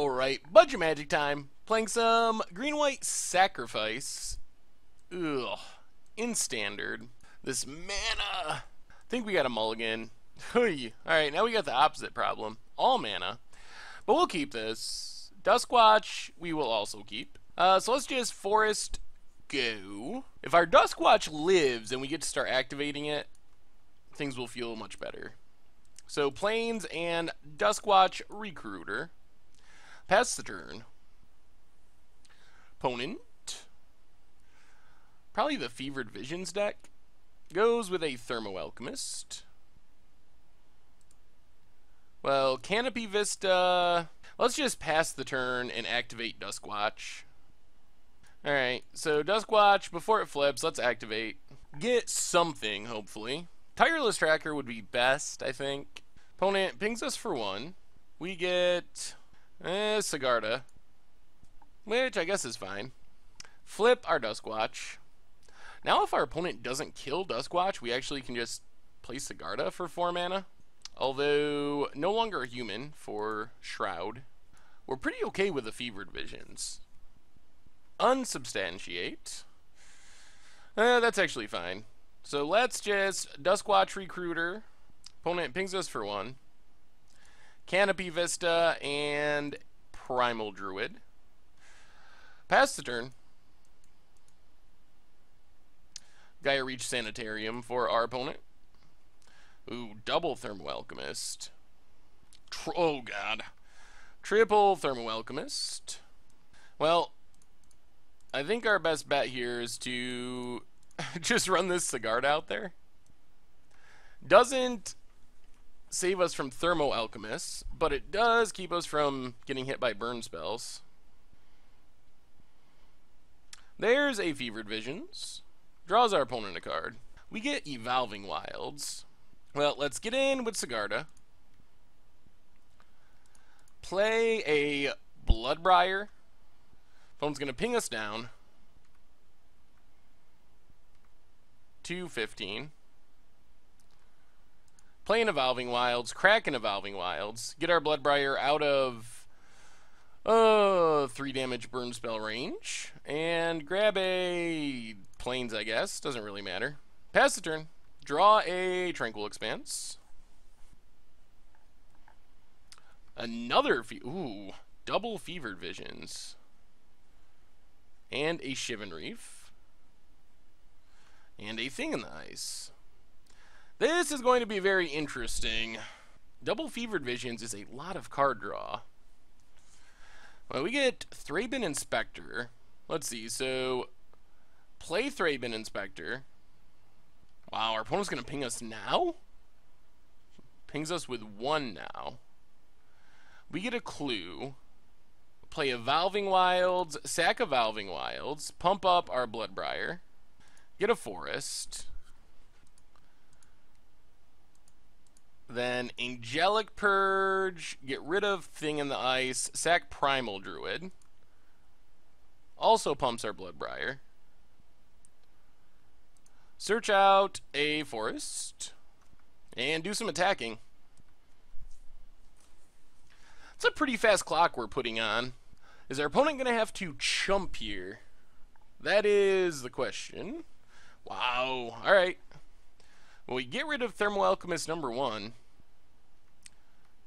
Alright, budget magic time. Playing some green-white sacrifice. Ugh. In standard. This mana. Think we got a mulligan. Alright, now we got the opposite problem. All mana. But we'll keep this. Duskwatch, we will also keep. So let's just forest go. If our Duskwatch lives and we get to start activating it, things will feel much better. So Plains and Duskwatch Recruiter. Pass the turn. Opponent. Probably the Fevered Visions deck. Goes with a Thermo-Alchemist. Well, Canopy Vista. Let's just pass the turn and activate Duskwatch. Alright, so Duskwatch, before it flips, let's activate. Get something, hopefully. Tireless Tracker would be best, I think. Opponent pings us for 1. We get Sigarda, which I guess is fine. Flip our Duskwatch. Now if our opponent doesn't kill Duskwatch, we actually can just play Sigarda for 4 mana. Although, no longer a human for Shroud. We're pretty okay with the Fevered Visions. Unsubstantiate. That's actually fine. So let's just Duskwatch Recruiter. Opponent pings us for 1. Canopy Vista and Primal Druid. Pass the turn. Gaia Reach Sanitarium for our opponent. Ooh, double Thermo-Alchemist. Oh god. Triple Thermo-Alchemist. Well, I think our best bet here is to just run this Sigarda out there. Doesn't save us from Thermo-Alchemists, but it does keep us from getting hit by burn spells. There's a Fevered Visions. Draws our opponent a card. We get Evolving Wilds. Well, let's get in with Sigarda. Play a Bloodbriar. Opponent's going to ping us down. 2/15. Play an Evolving Wilds. Crack an Evolving Wilds. Get our Bloodbriar out of 3 damage burn spell range. And grab a Plains, I guess. Doesn't really matter. Pass the turn. Draw a Tranquil Expanse. Another double Fevered Visions. And a Shivan Reef. And a Thing in the Ice. This is going to be very interesting. Double Fevered Visions is a lot of card draw. Well, we get Thraben Inspector. Let's see, so play Thraben Inspector. Wow, our opponent's going to ping us now? Pings us with 1 now. We get a clue. Play Evolving Wilds, sack Evolving Wilds, pump up our Bloodbriar, get a Forest, then Angelic Purge, get rid of Thing in the Ice, sack Primal Druid, also pumps our Bloodbriar, search out a Forest, and do some attacking. It's a pretty fast clock we're putting on. Is our opponent going to have to chump here? That is the question. Wow. Alright. Well, we get rid of Thermo-Alchemist number 1.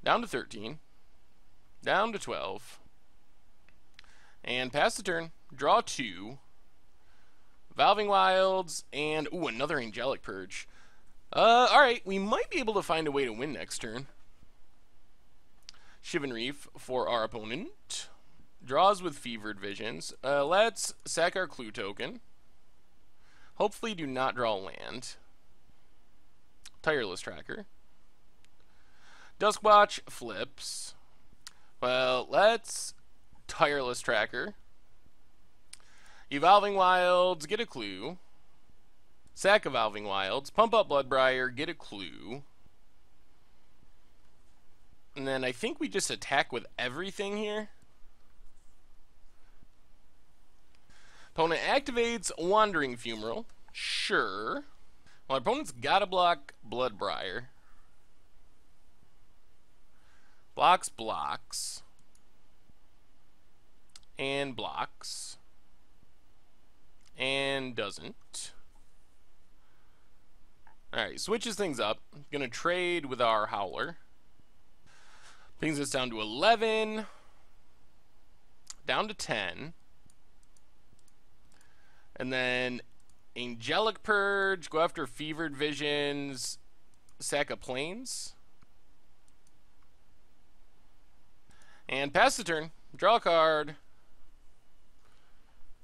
Down to 13. Down to 12. And pass the turn. Draw 2. Evolving Wilds. And, ooh, another Angelic Purge. Alright. We might be able to find a way to win next turn. Shivan Reef for our opponent. Draws with Fevered Visions. Let's sack our Clue token. Hopefully do not draw land. Tireless Tracker. Duskwatch flips. Well, let's Tireless Tracker. Evolving Wilds, get a clue. Sack Evolving Wilds. Pump up Bloodbriar, get a clue. And then I think we just attack with everything here. Opponent activates Wandering Fumarole. Sure. Well, our opponent's gotta block Bloodbriar. Blocks. and blocks. And doesn't. Alright, switches things up. Gonna trade with our Howler. Brings us down to 11. Down to 10. And then Angelic Purge, go after Fevered Visions, sack a Plains. And pass the turn. Draw a card.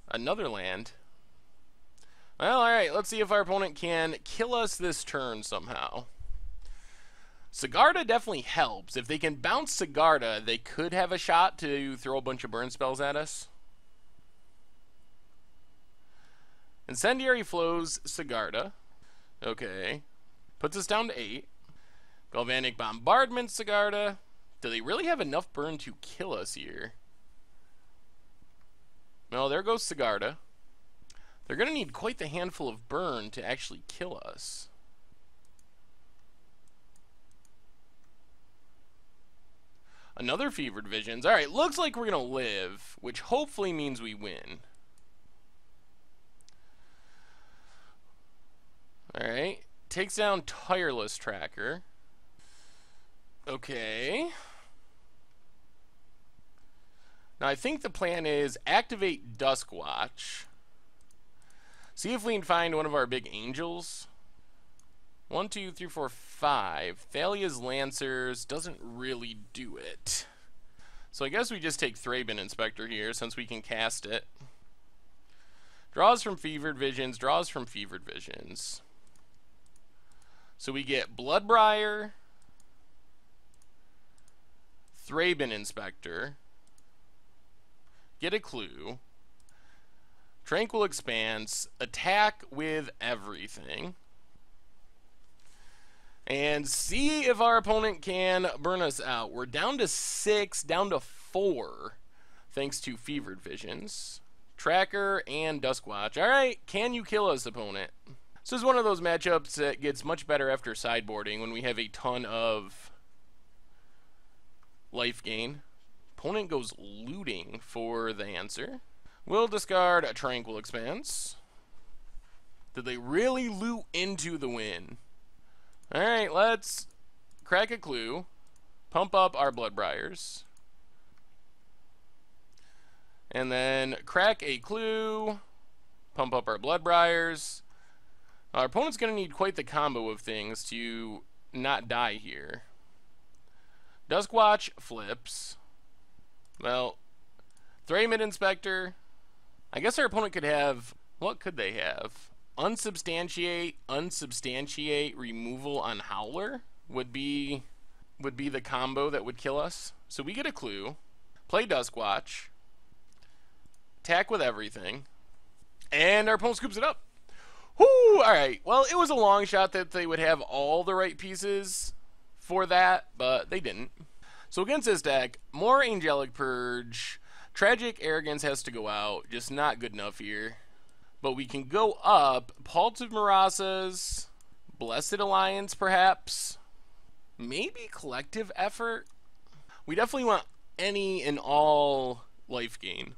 Another land. Well, alright, let's see if our opponent can kill us this turn somehow. Sigarda definitely helps. If they can bounce Sigarda, they could have a shot to throw a bunch of burn spells at us. Incendiary Flows Sigarda. Okay. Puts us down to 8. Galvanic Bombardment Sigarda. Do they really have enough burn to kill us here? Well, there goes Sigarda. They're going to need quite the handful of burn to actually kill us. Another Fevered Visions. Alright, looks like we're going to live, which hopefully means we win. Alright. Takes down Tireless Tracker. Okay. Now I think the plan is activate Duskwatch. See if we can find one of our big angels. 1, 2, 3, 4, 5. Thalia's Lancers doesn't really do it. So I guess we just take Thraben Inspector here since we can cast it. Draws from Fevered Visions, draws from Fevered Visions. So we get Bloodbriar, Thraben Inspector, get a clue, Tranquil Expanse, attack with everything, and see if our opponent can burn us out. We're down to 6, down to 4, thanks to Fevered Visions, Tracker, and Duskwatch. Alright, can you kill us, opponent? This is one of those matchups that gets much better after sideboarding when we have a ton of life gain. Opponent goes looting for the answer. We'll discard a Tranquil Expanse. Did they really loot into the win? Alright, let's crack a clue. Pump up our Bloodbriars. And then crack a clue. Pump up our Bloodbriars. Our opponent's going to need quite the combo of things to not die here. Duskwatch flips. Well, Thraben Inspector. I guess our opponent could have... What could they have? Unsubstantiate, removal on Howler would be the combo that would kill us. So we get a clue. Play Duskwatch. Attack with everything. And our opponent scoops it up. Whoo! Alright, well, it was a long shot that they would have all the right pieces for that, but they didn't. So against this deck, more Angelic Purge. Tragic Arrogance has to go out. Just not good enough here. But we can go up. Pulse of Marasas. Blessed Alliance, perhaps. Maybe Collective Effort. We definitely want any and all life gain.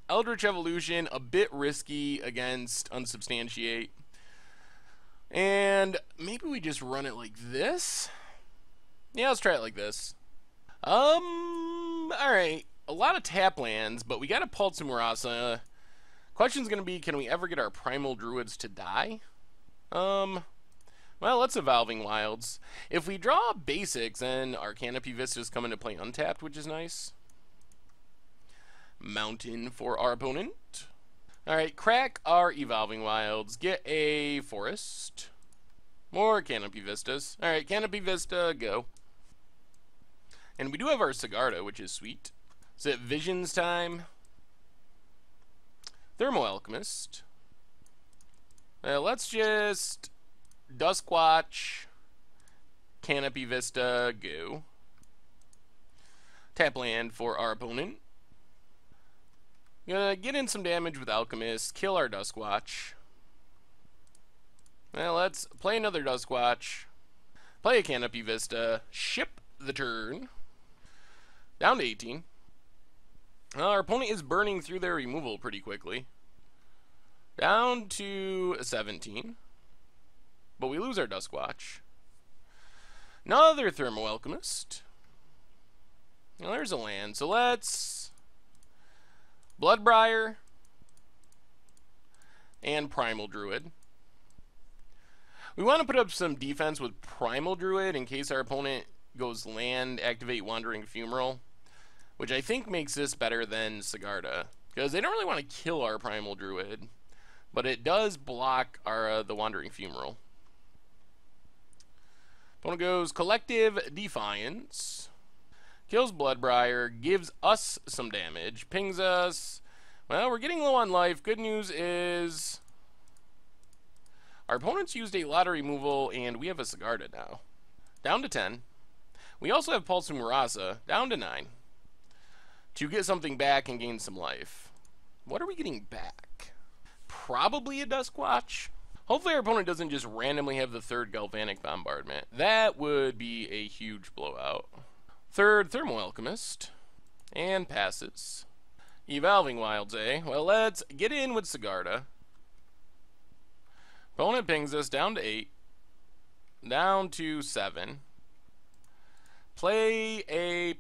Eldritch Evolution, a bit risky against Unsubstantiate. And maybe we just run it like this. Yeah, let's try it like this. Alright. A lot of tap lands, but we got a Pulse of Marasa. Question's gonna be, can we ever get our Primal Druids to die? Well, let's Evolving Wilds. If we draw basics, then our Canopy Vistas come into play untapped, which is nice. Mountain for our opponent. Alright, crack our Evolving Wilds. Get a Forest. More Canopy Vistas. Alright, Canopy Vista, go. And we do have our Sigarda, which is sweet. Is it Visions time? Thermo-Alchemist. Let's just Duskwatch, Canopy Vista, go. Tap land for our opponent. Gonna get in some damage with Alchemist, kill our Duskwatch. Well, let's play another Duskwatch, play a Canopy Vista, ship the turn. Down to 18. Well, our opponent is burning through their removal pretty quickly. Down to 17. But we lose our Duskwatch. Another Thermo-Alchemist. Well, there's a land. So let's Bloodbriar and Primal Druid. We want to put up some defense with Primal Druid in case our opponent goes land, activate Wandering Fumarole, which I think makes this better than Sigarda, because they don't really want to kill our Primal Druid, but it does block our the Wandering Fumarole. Opponent goes Collective Defiance, kills Bloodbriar, gives us some damage, pings us. Well, we're getting low on life. Good news is our opponents used a lot of removal, and we have a Sigarda now. Down to 10. We also have Pulse Murasa, down to 9. To get something back and gain some life. What are we getting back? Probably a Duskwatch. Hopefully our opponent doesn't just randomly have the third Galvanic Bombardment. That would be a huge blowout. Third Thermo-Alchemist. And passes. Evolving Wilds, eh? Well, let's get in with Sigarda. Opponent pings us down to 8. Down to 7. Play a...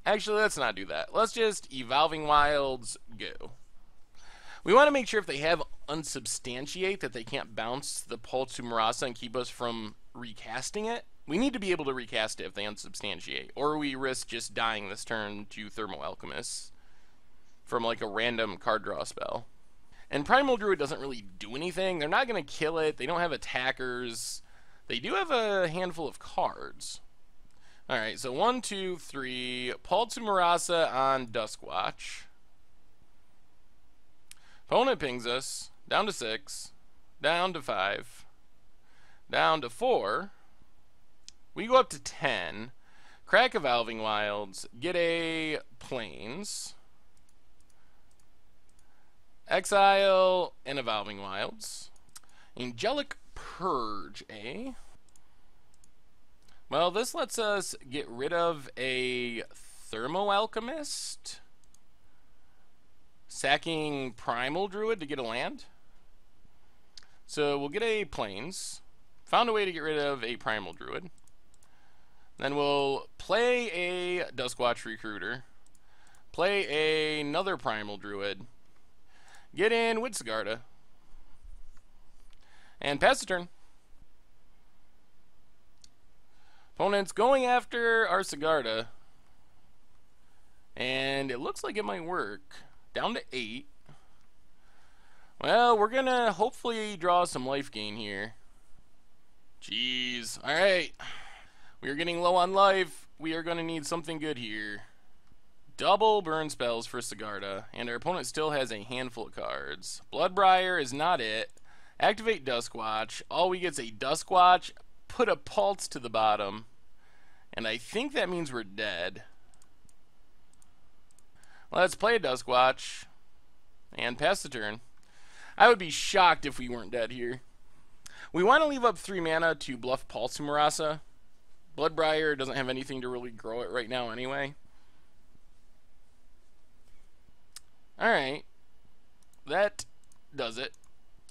Actually, let's not do that. Let's just Evolving Wilds, go. We want to make sure if they have Unsubstantiate that they can't bounce the Pulse to Murasa and keep us from recasting it. We need to be able to recast it if they Unsubstantiate, or we risk just dying this turn to Thermo-Alchemist from like a random card draw spell. And Primal Druid doesn't really do anything. They're not going to kill it. They don't have attackers. They do have a handful of cards. Alright, so 1, 2, 3. Pulse to Murasa on Duskwatch. Opponent pings us. Down to 6. Down to 5. Down to 4. We go up to 10. Crack Evolving Wilds. Get a Plains. Exile and Evolving Wilds. Angelic Purge, eh? Well, this lets us get rid of a Thermo-Alchemist. Sacking Primal Druid to get a land. So we'll get a Plains. Found a way to get rid of a Primal Druid. Then we'll play a Duskwatch Recruiter. Play another Primal Druid. Get in with Sigarda. And pass the turn. Opponent's going after our Sigarda. And it looks like it might work. Down to 8. Well, we're going to hopefully draw some life gain here. Jeez. Alright. We are getting low on life. We are going to need something good here. Double burn spells for Sigarda, and our opponent still has a handful of cards. Bloodbriar is not it. Activate Duskwatch. All we get is a Duskwatch. Put a Pulse to the bottom. And I think that means we're dead. Let's play a Duskwatch. And pass the turn. I would be shocked if we weren't dead here. We want to leave up 3 mana to bluff Pulse to Murasa. Bloodbriar doesn't have anything to really grow it right now anyway. Alright. That does it.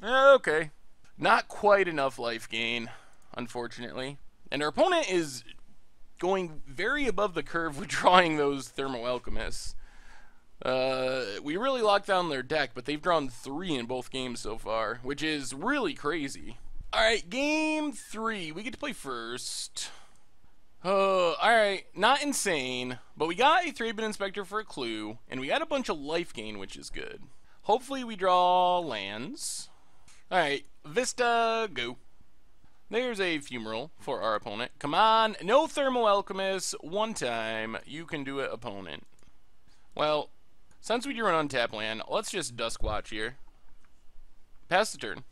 Okay. Not quite enough life gain, unfortunately. And our opponent is going very above the curve with drawing those Thermo-Alchemists. We really locked down their deck, but they've drawn 3 in both games so far, which is really crazy. Alright, game 3. We get to play first. Alright, not insane, but we got a 3-bit Inspector for a clue, and we got a bunch of life gain, which is good. Hopefully we draw lands. Alright, Vista, go. There's a Fumarole for our opponent. Come on, no Thermo-Alchemist. One time, you can do it, opponent. Well, since we drew an untap land, let's just Duskwatch here. Pass the turn.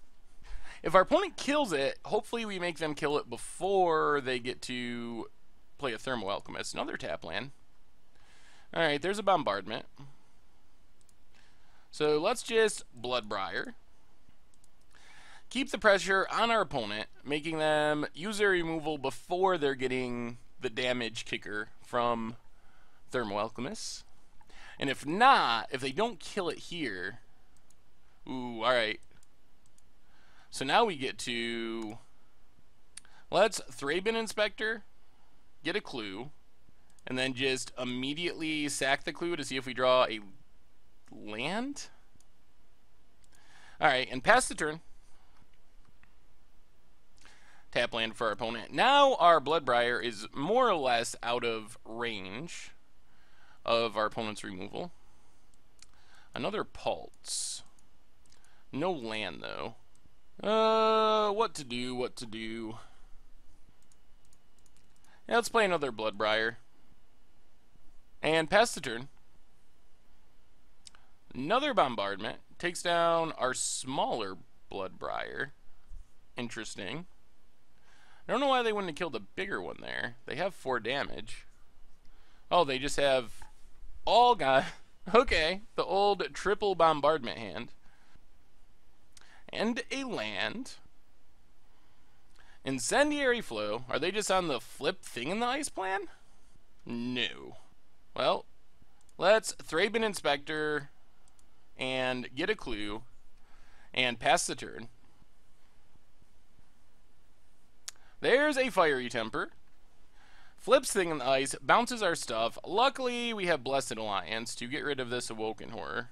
If our opponent kills it, hopefully we make them kill it before they get to play a Thermo-Alchemist. Another tap land. Alright, there's a Bombardment. So let's just Bloodbriar. Keep the pressure on our opponent, making them use their removal before they're getting the damage kicker from Thermo-Alchemist. And if not, if they don't kill it here... Ooh, alright. So now we get to... Let's Thraben Inspector, get a clue, and then just immediately sack the clue to see if we draw a land? Alright, and pass the turn. Tap land for our opponent. Now our Bloodbriar is more or less out of range of our opponent's removal. Another Pulse. No land, though. What to do, what to do. Yeah, let's play another Bloodbriar. And pass the turn. Another Bombardment. Takes down our smaller Bloodbriar. Interesting. I don't know why they wouldn't have killed a bigger one there. They have 4 damage. Oh, they just have all got... Okay, the old triple bombardment hand. And a land. Incendiary Flow. Are they just on the flip thing in the ice plan? No. Well, let's Thraben Inspector and get a clue and pass the turn. There's a Fiery Temper. Flips thing in the ice, bounces our stuff. Luckily, we have Blessed Alliance to get rid of this Awoken Horror.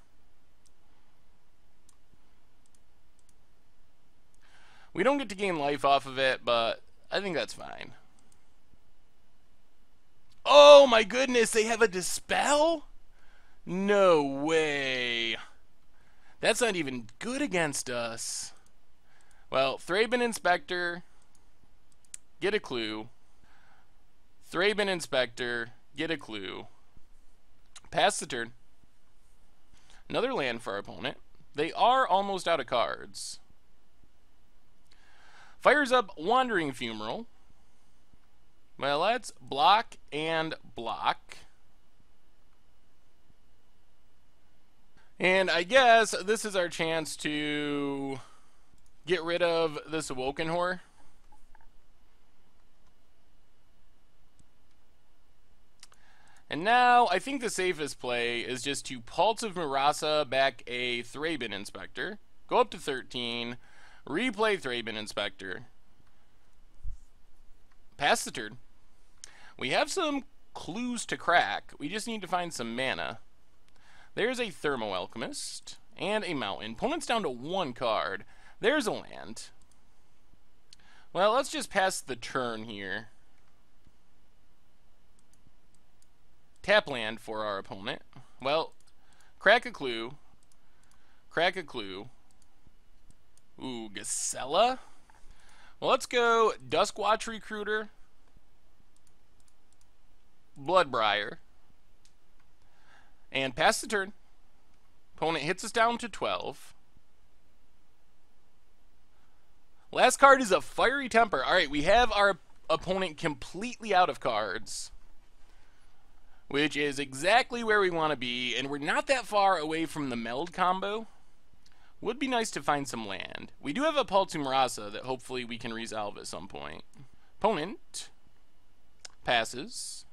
We don't get to gain life off of it, but I think that's fine. Oh my goodness, they have a Dispel? No way. That's not even good against us. Well, Thraben Inspector, get a clue. Thraben Inspector, get a clue. Pass the turn. Another land for our opponent. They are almost out of cards. Fires up Wandering Fumarole. Well, let's block and block. And I guess this is our chance to get rid of this Awoken Horror. And now, I think the safest play is just to Pulse of Murasa back a Thraben Inspector. Go up to 13. Replay Thraben Inspector. Pass the turn. We have some clues to crack. We just need to find some mana. There's a Thermo Alchemist and a Mountain. Opponent's down to 1 card. There's a land. Well, let's just pass the turn here. Tap land for our opponent. Well, crack a clue. Crack a clue. Ooh, Gisela? Well, let's go Duskwatch Recruiter. Bloodbriar. And pass the turn. Opponent hits us down to 12. Last card is a Fiery Temper. Alright, we have our opponent completely out of cards, which is exactly where we want to be, and we're not that far away from the meld combo. Would be nice to find some land. We do have a Pulse of Murasa that hopefully we can resolve at some point. Opponent passes.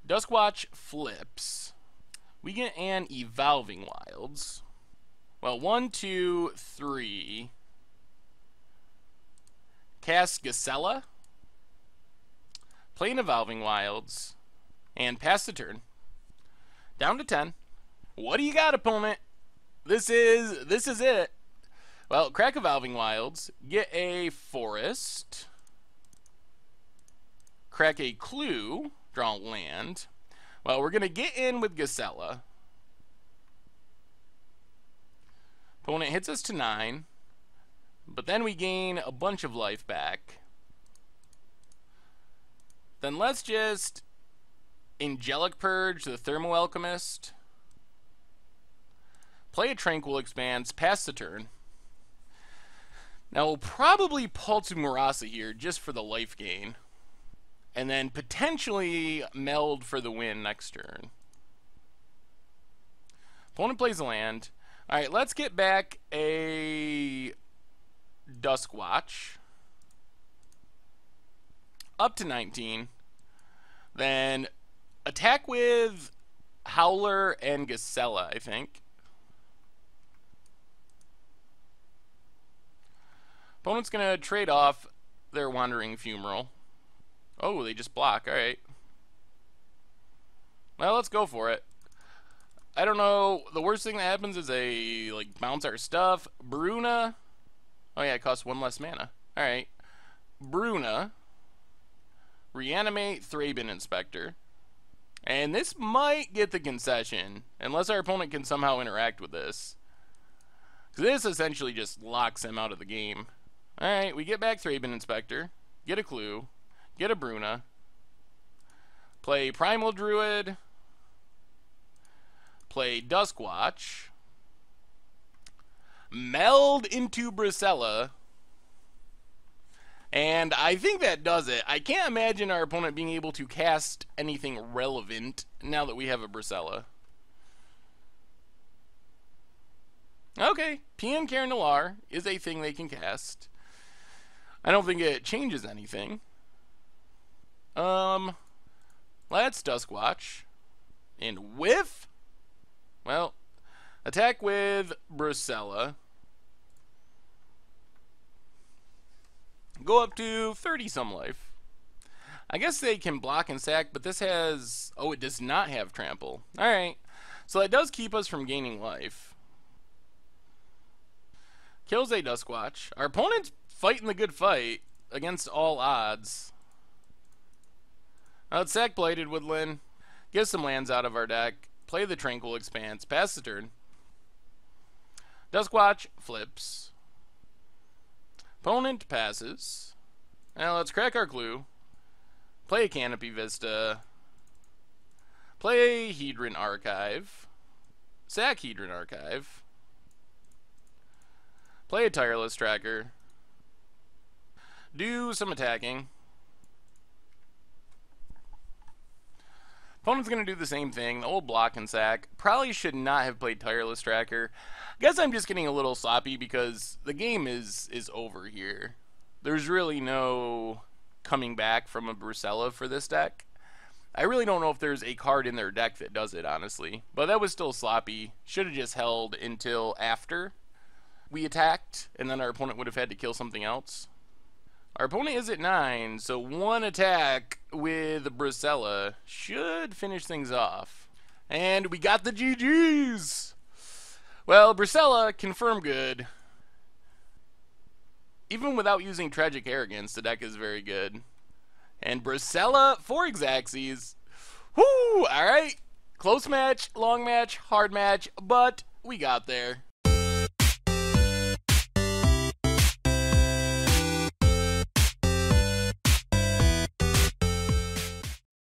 Duskwatch flips. We get an Evolving Wilds. Well, 1, 2, 3. Cast Gisela. Play an Evolving Wilds. And pass the turn. Down to 10. What do you got, opponent? This is it. Well, crack Evolving Wilds. Get a Forest. Crack a Clue. Draw land. Well, we're going to get in with Gisela. Opponent hits us to 9. But then we gain a bunch of life back. Then let's just Angelic Purge the Thermo Alchemist. Play a Tranquil Expanse. Pass the turn. Now we'll probably Pulse of Murasa here just for the life gain. And then potentially meld for the win next turn. Opponent plays a land. Alright, let's get back a Duskwatch. Up to 19. Then attack with Howler and Gacella, I think. Opponent's going to trade off their Wandering Fumarole. Oh, they just block. Alright. Well, let's go for it. I don't know. The worst thing that happens is they, like, bounce our stuff. Bruna. Oh, yeah, it costs 1 less mana. Alright. Bruna. Reanimate Thraben Inspector. And this might get the concession, unless our opponent can somehow interact with this. This essentially just locks him out of the game. Alright, we get back Thraben Inspector, get a clue, get a Bruna, play Primal Druid, play Duskwatch, meld into Bracella, and I think that does it. I can't imagine our opponent being able to cast anything relevant now that we have a Bracella. Okay, Pien Noir is a thing they can cast. I don't think it changes anything. Let's Duskwatch. And whiff? Well, attack with Bracella. Go up to 30-some life. I guess they can block and sack, but this has... Oh, it does not have trample. Alright, so that does keep us from gaining life. Kills a Duskwatch. Our opponent's fighting the good fight against all odds. Let's sack Blighted Woodland. Get some lands out of our deck. Play the Tranquil Expanse. Pass the turn. Duskwatch flips. Opponent passes. Now let's crack our clue. Play a Canopy Vista. Play Hedron Archive. Sack Hedron Archive. Play a Tireless Tracker. Do some attacking. Opponent's going to do the same thing. The old block and sack. Probably should not have played Tireless Tracker. Guess I'm just getting a little sloppy because the game is over here. There's really no coming back from a Bracella for this deck. I really don't know if there's a card in their deck that does it, honestly. But that was still sloppy. Should have just held until after we attacked, and then our opponent would have had to kill something else. Our opponent is at 9, so one attack with Bracella should finish things off. And we got the GGs! Well, Bracella, confirm good. Even without using Tragic Arrogance, the deck is very good. And Bracella for Xaxes. Whoo! Alright. Close match, long match, hard match, but we got there.